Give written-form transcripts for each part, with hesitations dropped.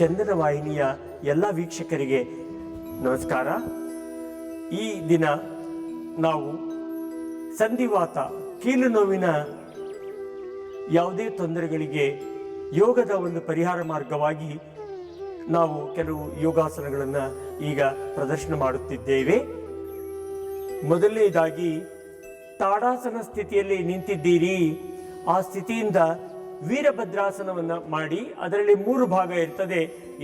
ಚಂದನ ವಾಹಿನಿಯ ಎಲ್ಲ ವೀಕ್ಷಕರಿಗೆ ನಮಸ್ಕಾರ. ಈ ದಿನ ನಾವು ಸಂಧಿವಾತ ಕೀಲು ನೋವಿನ ಯಾವುದೇ ತೊಂದರೆಗಳಿಗೆ ಯೋಗದ ಒಂದು ಪರಿಹಾರ ಮಾರ್ಗವಾಗಿ ನಾವು ಕೆಲವು ಯೋಗಾಸನಗಳನ್ನು ಈಗ ಪ್ರದರ್ಶನ ಮಾಡುತ್ತಿದ್ದೇವೆ. ಮೊದಲನೇದಾಗಿ ತಾಡಾಸನ ಸ್ಥಿತಿಯಲ್ಲಿ ನಿಂತಿದ್ದೀರಿ. ಆ ಸ್ಥಿತಿಯಿಂದ ವೀರಭದ್ರಾಸನವನ್ನು ಮಾಡಿ, ಅದರಲ್ಲಿ 3 ಭಾಗ ಇರ್ತದೆ.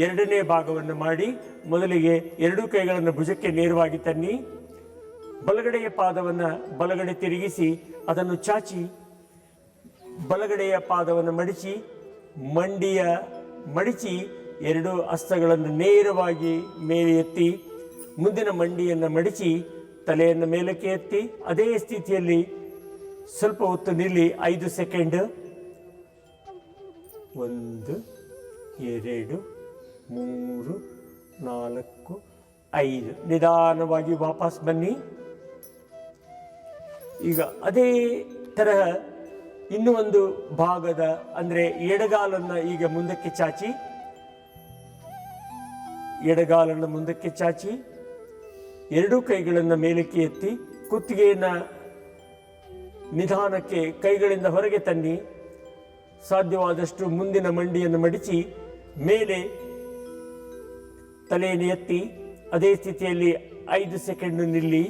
ಎರಡನೇ ಭಾಗವನ್ನು ಮಾಡಿ ಮೊದಲಿಗೆ 2 ಕೈಗಳನ್ನು ಭುಜಕ್ಕೆ ನೇರವಾಗಿ ತನ್ನಿ. ಬಲಗಡೆಯ ಪಾದವನ್ನು ಬಲಗಡೆ ತಿರುಗಿಸಿ ಅದನ್ನು ಚಾಚಿ, ಬಲಗಡೆಯ ಪಾದವನ್ನು ಮಡಿಚಿ, ಮಂಡಿಯ ಮಡಿಚಿ 2 ಹಸ್ತಗಳನ್ನು ನೇರವಾಗಿ ಮೇಲೆ ಎತ್ತಿ, ಮುಂದಿನ ಮಂಡಿಯನ್ನು ಮಡಿಚಿ ತಲೆಯನ್ನು ಮೇಲಕ್ಕೆ ಎತ್ತಿ ಅದೇ ಸ್ಥಿತಿಯಲ್ಲಿ ಸ್ವಲ್ಪ ಹೊತ್ತು ನಿಲ್ಲಿ. 5 ಸೆಕೆಂಡ್. 1 2 3 4 5. ನಿಧಾನವಾಗಿ ವಾಪಸ್ ಬನ್ನಿ. ಈಗ ಅದೇ ತರಹ ಇನ್ನೂ ಒಂದು ಭಾಗದ ಅಂದರೆ ಎಡಗಾಲನ್ನು ಈಗ ಮುಂದಕ್ಕೆ ಚಾಚಿ, ಎಡಗಾಲನ್ನು ಮುಂದಕ್ಕೆ ಚಾಚಿ 2 ಕೈಗಳನ್ನು ಮೇಲಕ್ಕೆ ಎತ್ತಿ, ಕುತ್ತಿಗೆಯನ್ನು ನಿಧಾನಕ್ಕೆ ಕೈಗಳಿಂದ ಹೊರಗೆ ತನ್ನಿ. ಸಾಧ್ಯವಾದಷ್ಟು ಮುಂದಿನ ಮಂಡಿಯನ್ನು ಮಡಿಚಿ ಮೇಲೆ ತಲೆಯನ್ನು ಎತ್ತಿ ಅದೇ ಸ್ಥಿತಿಯಲ್ಲಿ 5 ಸೆಕೆಂಡ್ ನಿಲ್ಲಿ.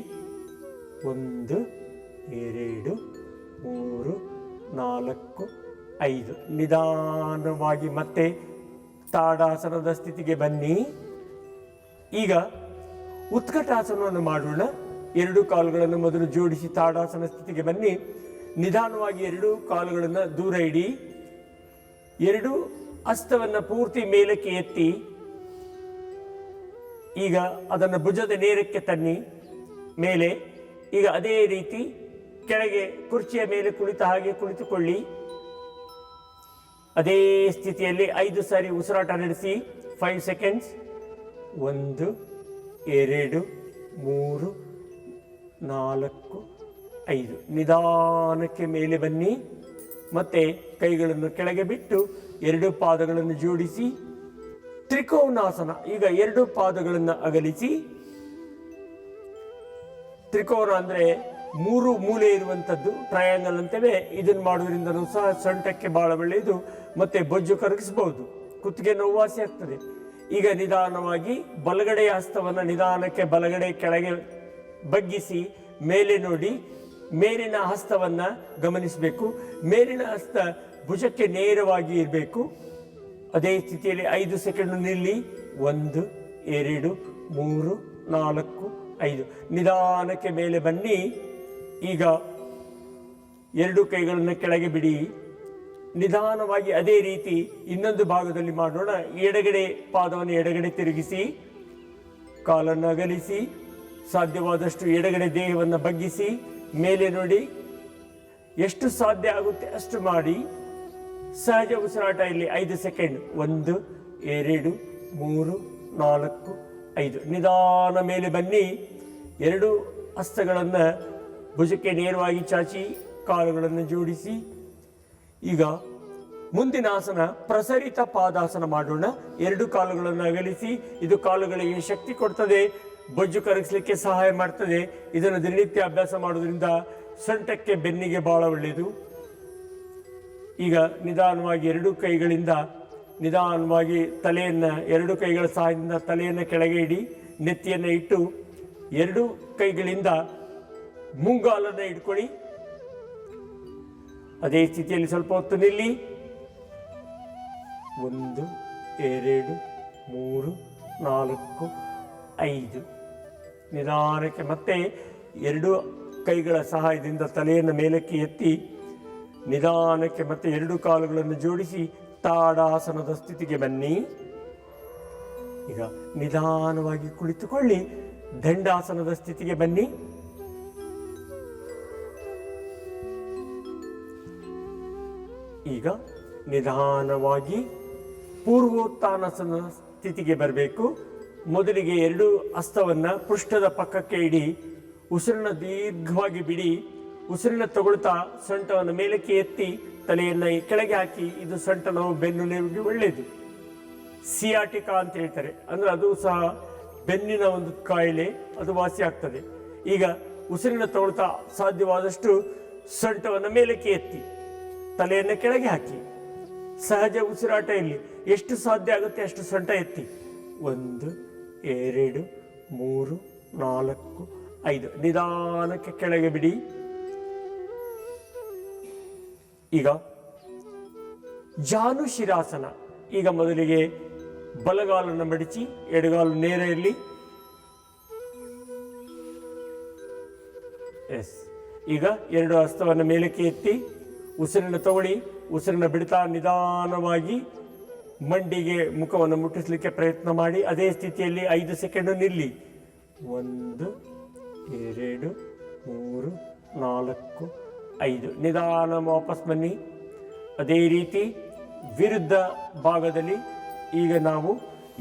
1 2 3 4 5. ನಿಧಾನವಾಗಿ ಮತ್ತೆ ತಾಡಾಸನದ ಸ್ಥಿತಿಗೆ ಬನ್ನಿ. ಈಗ ಉತ್ಕಟಾಸನವನ್ನು ಮಾಡೋಣ. 2 ಕಾಲುಗಳನ್ನು ಮೊದಲು ಜೋಡಿಸಿ ತಾಡಾಸನ ಸ್ಥಿತಿಗೆ ಬನ್ನಿ. ನಿಧಾನವಾಗಿ 2 ಕಾಲುಗಳನ್ನು ದೂರ ಇಡಿ. 2 ಹಸ್ತವನ್ನು ಪೂರ್ತಿ ಮೇಲಕ್ಕೆ ಎತ್ತಿ ಈಗ ಅದನ್ನು ಭುಜದ ನೇರಕ್ಕೆ ತನ್ನಿ ಮೇಲೆ. ಈಗ ಅದೇ ರೀತಿ ಕೆಳಗೆ ಕುರ್ಚಿಯ ಮೇಲೆ ಕುಳಿತ ಹಾಗೆ ಕುಳಿತುಕೊಳ್ಳಿ. ಅದೇ ಸ್ಥಿತಿಯಲ್ಲಿ 5 ಸಾರಿ ಉಸಿರಾಟ ನಡೆಸಿ. 5 ಸೆಕೆಂಡ್ಸ್. 1 2 3 4 5. ನಿಧಾನಕ್ಕೆ ಮೇಲೆ ಬನ್ನಿ. ಮತ್ತೆ ಕೈಗಳನ್ನು ಕೆಳಗೆ ಬಿಟ್ಟು 2 ಪಾದಗಳನ್ನು ಜೋಡಿಸಿ ತ್ರಿಕೋನಾಸನ. ಈಗ 2 ಪಾದಗಳನ್ನು ಅಗಲಿಸಿ. ತ್ರಿಕೋನ ಅಂದರೆ 3 ಮೂಲೆ ಇರುವಂಥದ್ದು, ಟ್ರಯಾಂಗಲ್ ಅಂತೇವೆ. ಇದನ್ನು ಮಾಡುವುದರಿಂದನೂ ಸಹ ಸೊಂಟಕ್ಕೆ ಬಹಳ ಒಳ್ಳೆಯದು. ಮತ್ತೆ ಬೊಜ್ಜು ಕರಗಿಸಬಹುದು, ಕುತ್ತಿಗೆ ನೋವು ವಾಸಿ ಆಗ್ತದೆ. ಈಗ ನಿಧಾನವಾಗಿ ಬಲಗಡೆಯ ಹಸ್ತವನ್ನು ನಿಧಾನಕ್ಕೆ ಬಲಗಡೆ ಕೆಳಗೆ ಬಗ್ಗಿಸಿ ಮೇಲೆ ನೋಡಿ. ಮೇಲಿನ ಹಸ್ತವನ್ನು ಗಮನಿಸಬೇಕು. ಮೇಲಿನ ಹಸ್ತ ಭುಜಕ್ಕೆ ನೇರವಾಗಿ ಇರಬೇಕು. ಅದೇ ಸ್ಥಿತಿಯಲ್ಲಿ 5 ಸೆಕೆಂಡ್ ನಿಲ್ಲಿ. 1 2 3 4 5. ನಿಧಾನಕ್ಕೆ ಮೇಲೆ ಬನ್ನಿ. ಈಗ 2 ಕೈಗಳನ್ನು ಕೆಳಗೆ ಬಿಡಿ. ನಿಧಾನವಾಗಿ ಅದೇ ರೀತಿ ಇನ್ನೊಂದು ಭಾಗದಲ್ಲಿ ಮಾಡೋಣ. ಎಡಗಡೆ ಪಾದವನ್ನು ಎಡಗಡೆ ತಿರುಗಿಸಿ, ಕಾಲನ್ನು ಅಗಲಿಸಿ, ಸಾಧ್ಯವಾದಷ್ಟು ಎಡಗಡೆ ದೇಹವನ್ನು ಬಗ್ಗಿಸಿ ಮೇಲೆ ನೋಡಿ. ಎಷ್ಟು ಸಾಧ್ಯ ಆಗುತ್ತೆ ಅಷ್ಟು ಮಾಡಿ. ಸಹಜ ಉಸಿರಾಟ ಇಲ್ಲಿ 5 ಸೆಕೆಂಡ್. 1 2 3 4 5. ನಿಧಾನ ಮೇಲೆ ಬನ್ನಿ. 2 ಹಸ್ತಗಳನ್ನು ಭುಜಕ್ಕೆ ನೇರವಾಗಿ ಚಾಚಿ, ಕಾಲುಗಳನ್ನು ಜೋಡಿಸಿ. ಈಗ ಮುಂದಿನ ಆಸನ ಪ್ರಸರಿತ ಪಾದಾಸನ ಮಾಡೋಣ. 2 ಕಾಲುಗಳನ್ನು ಅಗಲಿಸಿ. ಇದು ಕಾಲುಗಳಿಗೆ ಶಕ್ತಿ ಕೊಡ್ತದೆ, ಬೊಜ್ಜು ಕರಗಿಸಲಿಕ್ಕೆ ಸಹಾಯ ಮಾಡ್ತದೆ. ಇದನ್ನು ದಿನನಿತ್ಯ ಅಭ್ಯಾಸ ಮಾಡೋದ್ರಿಂದ ಸೊಂಟಕ್ಕೆ ಬೆನ್ನಿಗೆ ಬಹಳ ಒಳ್ಳೆಯದು. ಈಗ ನಿಧಾನವಾಗಿ 2 ಕೈಗಳಿಂದ ನಿಧಾನವಾಗಿ ತಲೆಯನ್ನು 2 ಕೈಗಳ ಸಹಾಯದಿಂದ ತಲೆಯನ್ನು ಕೆಳಗೆ ಇಡಿ. ನೆತ್ತಿಯನ್ನು ಇಟ್ಟು 2 ಕೈಗಳಿಂದ ಮುಂಗಾಲನ್ನು ಇಟ್ಕೊಳ್ಳಿ. ಅದೇ ಸ್ಥಿತಿಯಲ್ಲಿ ಸ್ವಲ್ಪ ಹೊತ್ತು ನಿಲ್ಲಿ. 1 2 3 4 5. ನಿಧಾನಕ್ಕೆ ಮತ್ತೆ 2 ಕೈಗಳ ಸಹಾಯದಿಂದ ತಲೆಯನ್ನು ಮೇಲಕ್ಕೆ ಎತ್ತಿ ನಿಧಾನಕ್ಕೆ ಮತ್ತೆ 2 ಕಾಲುಗಳನ್ನು ಜೋಡಿಸಿ ತಾಡಾಸನದ ಸ್ಥಿತಿಗೆ ಬನ್ನಿ. ಈಗ ನಿಧಾನವಾಗಿ ಕುಳಿತುಕೊಳ್ಳಿ. ದಂಡಾಸನದ ಸ್ಥಿತಿಗೆ ಬನ್ನಿ. ಈಗ ನಿಧಾನವಾಗಿ ಪೂರ್ವೋತ್ಥಾನಾಸನ ಸ್ಥಿತಿಗೆ ಬರಬೇಕು. ಮೊದಲಿಗೆ 2 ಹಸ್ತವನ್ನು ಪೃಷ್ಠದ ಪಕ್ಕಕ್ಕೆ ಇಡಿ. ಉಸಿರನ್ನು ದೀರ್ಘವಾಗಿ ಬಿಡಿ. ಉಸಿರನ್ನ ತಗೊಳ್ತಾ ಸೊಂಟವನ್ನು ಮೇಲಕ್ಕೆ ಎತ್ತಿ ತಲೆಯನ್ನು ಕೆಳಗೆ ಹಾಕಿ. ಇದು ಸೊಂಟ ನೋವು, ಬೆನ್ನು ನೋವಿಗೆ ಒಳ್ಳೆಯದು. ಸಿಯಾಟಿಕಾ ಅಂತ ಹೇಳ್ತಾರೆ. ಅಂದರೆ ಅದು ಸಹ ಬೆನ್ನಿನ ಒಂದು ಕಾಯಿಲೆ, ಅದು ವಾಸಿ ಆಗ್ತದೆ. ಈಗ ಉಸಿರಿನ ತಗೊಳ್ತಾ ಸಾಧ್ಯವಾದಷ್ಟು ಸೊಂಟವನ್ನು ಮೇಲಕ್ಕೆ ಎತ್ತಿ ತಲೆಯನ್ನು ಕೆಳಗೆ ಹಾಕಿ ಸಹಜ ಉಸಿರಾಟ ಇಲ್ಲಿ ಎಷ್ಟು ಸಾಧ್ಯ ಆಗುತ್ತೆ ಅಷ್ಟು ಸೊಂಟ ಎತ್ತಿ 1 2 3 4 5 ನಿಧಾನಕ್ಕೆ ಕೆಳಗೆ ಬಿಡಿ. ಈಗ ಜಾನು ಶಿರಾಸನ. ಈಗ ಮೊದಲಿಗೆ ಬಲಗಾಲನ್ನು ಮಡಿಚಿ ಎಡಗಾಲು ನೇರ ಇರಲಿ. ಎಸ್. ಈಗ 2 ಹಸ್ತವನ್ನು ಮೇಲಕ್ಕೆ ಎತ್ತಿ ಉಸಿರನ್ನು ತಗೊಳ್ಳಿ. ಉಸಿರನ್ನು ಬಿಡ್ತಾ ನಿಧಾನವಾಗಿ ಮಂಡಿಗೆ ಮುಖವನ್ನು ಮುಟ್ಟಿಸಲಿಕ್ಕೆ ಪ್ರಯತ್ನ ಮಾಡಿ. ಅದೇ ಸ್ಥಿತಿಯಲ್ಲಿ 5 ಸೆಕೆಂಡ್ ನಿಲ್ಲಿ. 1 2 3 4 5 ನಿಧಾನ ವಾಪಸ್ ಬನ್ನಿ. ಅದೇ ರೀತಿ ವಿರುದ್ಧ ಭಾಗದಲ್ಲಿ ಈಗ ನಾವು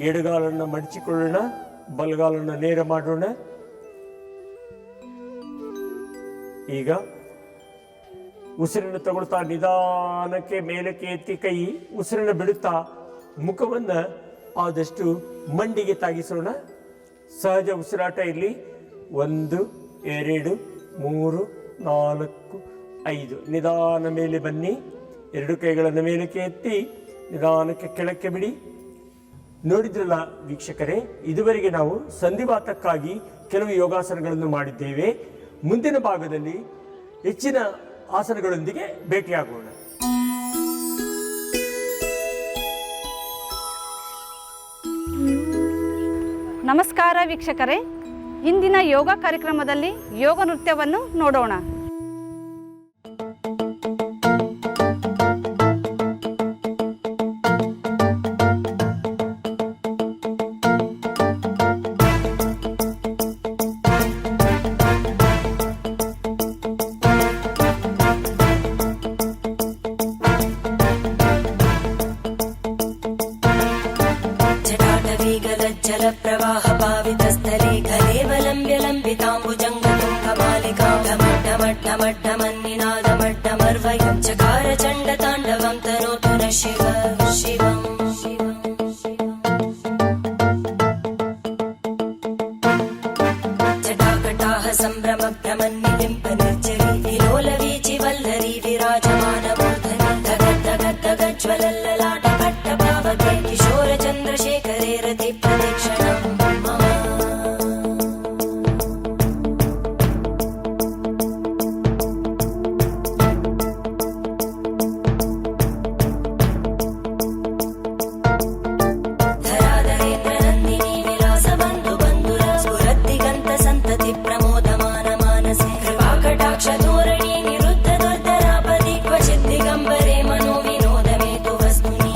ಎಡಗಾಲನ್ನು ಮಡಚಿಕೊಳ್ಳೋಣ, ಬಲಗಾಲನ್ನು ನೇರ ಮಾಡೋಣ. ಈಗ ಉಸಿರನ್ನು ತಗೊಳ್ತಾ ನಿಧಾನಕ್ಕೆ ಮೇಲಕ್ಕೆ ಎತ್ತಿ ಕೈ, ಉಸಿರನ್ನು ಬಿಡುತ್ತಾ ಮುಖವನ್ನು ಆದಷ್ಟು ಮಂಡಿಗೆ ತಾಗಿಸೋಣ. ಸಹಜ ಉಸಿರಾಟ ಇಲ್ಲಿ 1 2 3 4 5 ನಿಧಾನ ಮೇಲೆ ಬನ್ನಿ. 2 ಕೈಗಳನ್ನು ಮೇಲಕ್ಕೆ ಎತ್ತಿ ನಿಧಾನಕ್ಕೆ ಕೆಳಕ್ಕೆ ಬಿಡಿ. ನೋಡಿದ್ರಲ್ಲ ವೀಕ್ಷಕರೇ, ಇದುವರೆಗೆ ನಾವು ಸಂಧಿವಾತಕ್ಕಾಗಿ ಕೆಲವು ಯೋಗಾಸನಗಳನ್ನು ಮಾಡಿದ್ದೇವೆ. ಮುಂದಿನ ಭಾಗದಲ್ಲಿ ಹೆಚ್ಚಿನ ಆಸನಗಳೊಂದಿಗೆ ಭೇಟಿಯಾಗೋಣ. ನಮಸ್ಕಾರ ವೀಕ್ಷಕರೇ, ಇಂದಿನ ಯೋಗ ಕಾರ್ಯಕ್ರಮದಲ್ಲಿ ಯೋಗ ನೃತ್ಯವನ್ನು ನೋಡೋಣ. जलप्रवाहपावितस्थले कलेवलम्ब्य लम्बिताम्बुजङ्गतुङ्गमालिकां ढमड्ढमड्ढमड्ढमन्निनादमड्ढमर्वयं चकार चण्डताण्डवं तनोतु नः शिव शिवम् जटाकटाः सम्भ्रमभ्रमन्निलिम्पनिर्जरी विलोलवीचि वल्लरी विराजमानमूर्धनि धगद्धगद्धगज्ज्वलल्ललाटकट्टपावके किशोरचन्द्रशेखरे रति प्रदक्षिणम् मम धराधरेन्द्रनन्दिनी विलासबन्धुबन्धुर स्फुरद्दिगन्तसन्तति प्रमोदमान मानसे कृपाकटाक्षधोरणी निरुद्ध दुर्धरापदि क्वचित् दिगम्बरे मनोविनोदमेतु वस्तुनि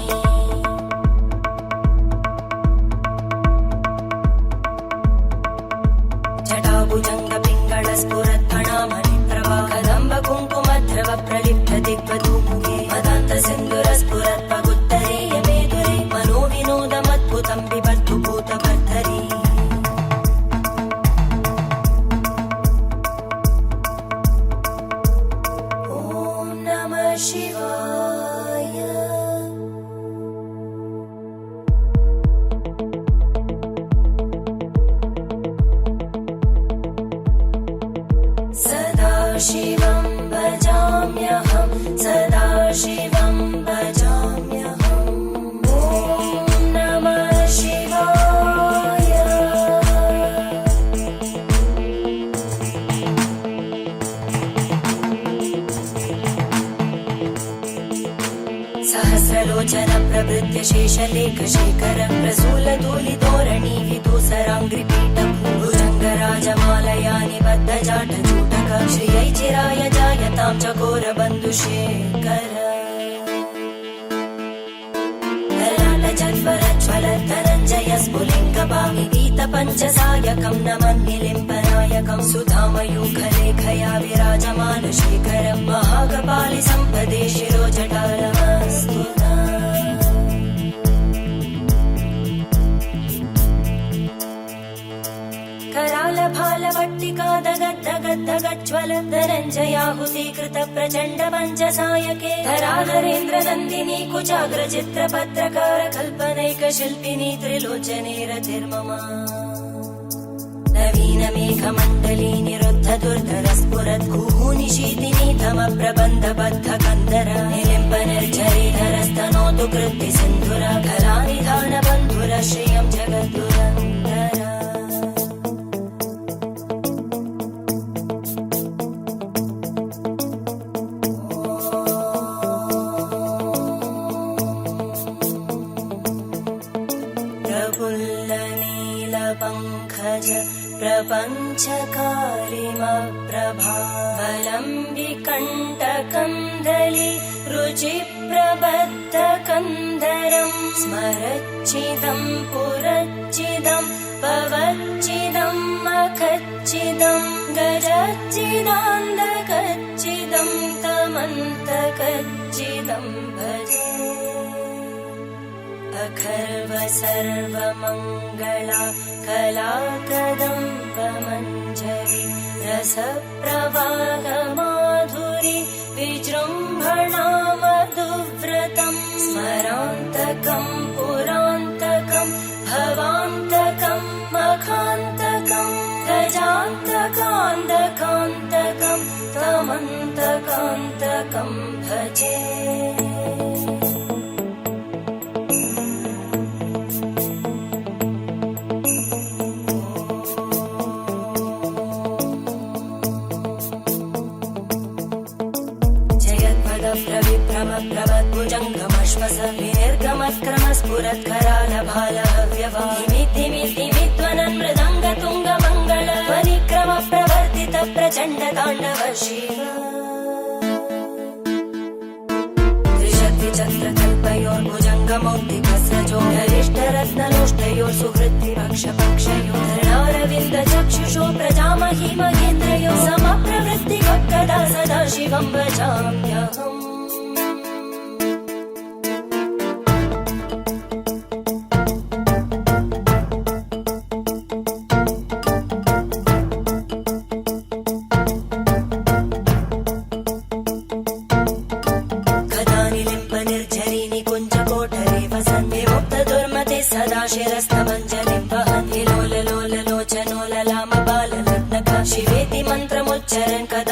जटाभुजङ्गपिङ्गळस्फुरत्फणामणिप्रभा कदम्बकुङ्कुमद्रव प्रलिप्त दिग्वधूमुखे मदान्तसिन्धुरस्फुरत्पगुत्तरेय मेदुरे मनोविनोदमद्भुतं बिभर्तु भूतभर्धरी ॐ नमः शिवाय सदा शिवं भजाम्यहं सदा शिवं भजाम्यहम् ॐ नमः शिवाय सहस्रलोचन प्रभृत्य शेषलेखशेखर प्रसूलधूलिधोरणि विदूसराङ्घ्रिपीठ भुजङ्गराजमालया निबद्धजाटचूटक श्रियै चिराय जायतां चकोरबन्धुशेखर ललाटजज्वरज्वलद्धनञ्जय स्फुलिङ्गभाविगीतपञ्चसायकं नमन्निलिम्पनायकं सुधामयूखलेखया विराजमानशेखरं महाकपालि सम्पदे शिरोजटालमस्तु करालभालवट्टिका दगद्दगद् गज्ज्वल धनञ्जयाहुतीकृत प्रचण्ड पञ्चसायके धराधरेन्द्र नन्दिनी कुचाग्र चित्र पत्रकार कल्पनैक शिल्पिनी त्रिलोचने रतिर्मम नवीन मेघमण्डली निरुद्ध दुर्धर स्फुरत् कुहूनिशीतिनी तम प्रबन्ध बद्ध कन्दर निलिम्ब निर्झरीधर स्तनोतु कृत्ति सिन्धुर कलानिधान बन्धुर श्रियं जगद्दुरन्दर प्रफुल्लनीलपङ्कज प्रपञ्चकारिमप्रभावलम्बिकण्टकन्दली रुचिप्रबद्धकन्दरं स्मरच्चिदं पुरच्चिदं भवच्चिदं मखच्चिदं गजच्चिदान्दकच्चिदं तमन्तकच्चिदं भजे अखर्व सर्वमङ्गला कला कदम्ब मञ्जरी रसप्रवाह माधुरी विजृम्भणा मधुव्रतं स्मरान्तकं पुरान्तकं भवान्तकं मखान्तकं गजान्तकान्तकान्तकं तमन्तकान्तकं भजे प्रभद्भुजङ्गमश्वस विनिर्गमत्क्रमस्फुरत्करालभालहव्यवाहिमिद्धिमिद्धिमिध्वनन् मृदङ्गतुङ्गमङ्गल ध्वनिक्रम प्रवर्तित प्रचण्ड ताण्डव शिव त्रिशक्तिचक्रकल्पयोर्भुजङ्गमौक्तिकस्रजो गरिष्ठरत्नलोष्टयोः सुहृद्विपक्षपक्षयोः धरणारविन्द चक्षुषो प्रजामहि महेन्द्रयो समप्रवृत्तिकदा सदा शिवं भजाम्यहम् सदा शिरस्तमञ्जलिं वहन् विलोल लोल लोचनो ललाम बाललग्नका शिवेति मन्त्रमुच्चरन् कदा